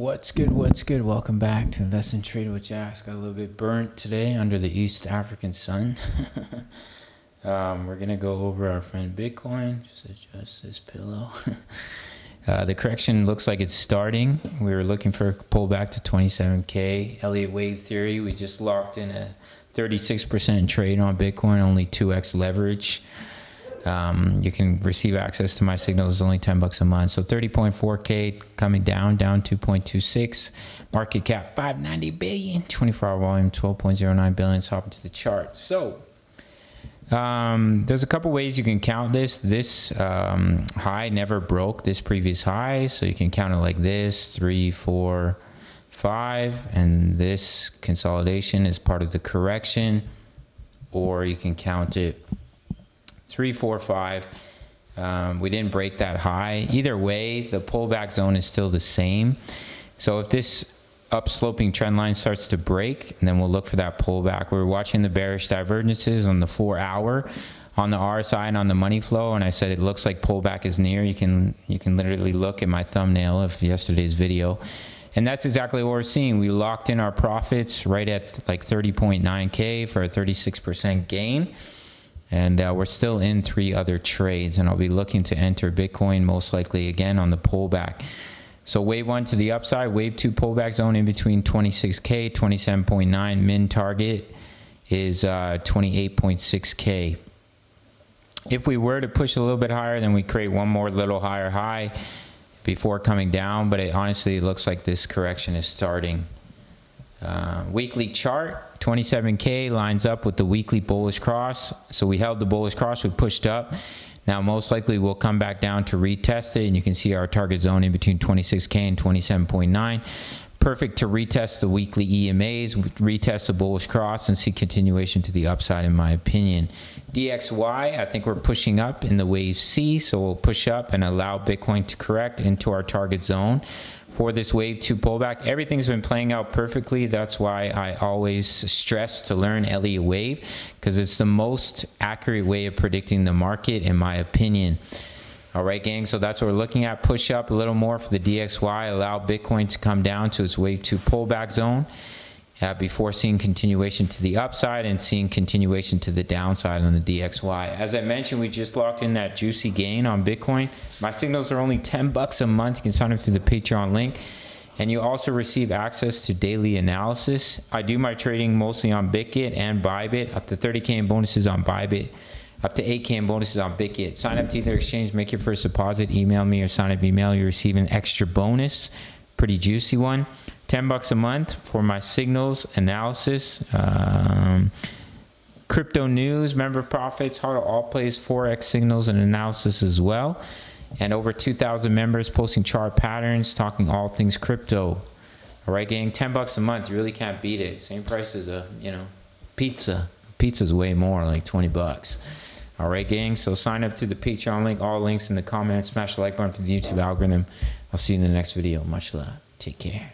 What's good? Welcome back to Invest and Trade with Jax. Got a little bit burnt today under the East African sun. We're gonna go over our friend Bitcoin. Just adjust this pillow. The correction looks like it's starting. We were looking for a pullback to 27K. Elliott wave theory. We just locked in a 36% trade on Bitcoin, only 2x leverage. You can receive access to my signals. It's only $10 a month. So 30.4K coming down 2.26. Market cap 590 billion. 24-hour volume 12.09 billion. Let's hop into the chart. So there's a couple ways you can count this. This high never broke this previous high, so you can count it like this: 3, 4, 5, and this consolidation is part of the correction, or you can count it 3, 4, 5. We didn't break that high. Either way, the pullback zone is still the same. So if this upsloping trend line starts to break, and then we'll look for that pullback. We're watching the bearish divergences on the 4-hour, on the RSI, and on the money flow, and I said it looks like pullback is near. You can literally look at my thumbnail of yesterday's video, and that's exactly what we're seeing. We locked in our profits right at like 30.9K for a 36% gain. And we're still in 3 other trades, and I'll be looking to enter Bitcoin most likely again on the pullback. So wave 1 to the upside, wave 2 pullback zone in between 26K, 27.9. Min target is 28.6K. If we were to push a little bit higher, then we create one more little higher high before coming down, but it honestly looks like this correction is starting. Weekly chart, 27K lines up with the weekly bullish cross. So we held the bullish cross, we pushed up. Now most likely we'll come back down to retest it, and you can see our target zone in between 26K and 27.9. Perfect to retest the weekly EMAs, retest the bullish cross, and see continuation to the upside in my opinion. DXY, I think we're pushing up in the wave C, so we'll push up and allow Bitcoin to correct into our target zone for this wave 2 pullback. Everything's been playing out perfectly. That's why I always stress to learn Elliott wave, because it's the most accurate way of predicting the market in my opinion. All right, gang, so that's what we're looking at. Push up a little more for the DXY, allow Bitcoin to come down to its wave 2 pullback zone before seeing continuation to the upside and seeing continuation to the downside on the DXY. As I mentioned, we just locked in that juicy gain on Bitcoin. My signals are only $10 a month. You can sign up through the Patreon link, and you also receive access to daily analysis. I do my trading mostly on Bitget and Bybit, up to 30K in bonuses on Bybit, up to 8K in bonuses on Bitget. Sign up to Ether Exchange, make your first deposit, email me or sign up email. You receive an extra bonus, pretty juicy one. $10 a month for my signals analysis, crypto news, member profits, how to all plays Forex signals and analysis as well, and over 2,000 members posting chart patterns, talking all things crypto. All right, gang, $10 a month, you really can't beat it. Same price as a pizza. Pizza's way more, like 20 bucks. All right, gang, so sign up to the Patreon link, all links in the comments, smash the like button for the YouTube algorithm. I'll see you in the next video. Much love. Take care.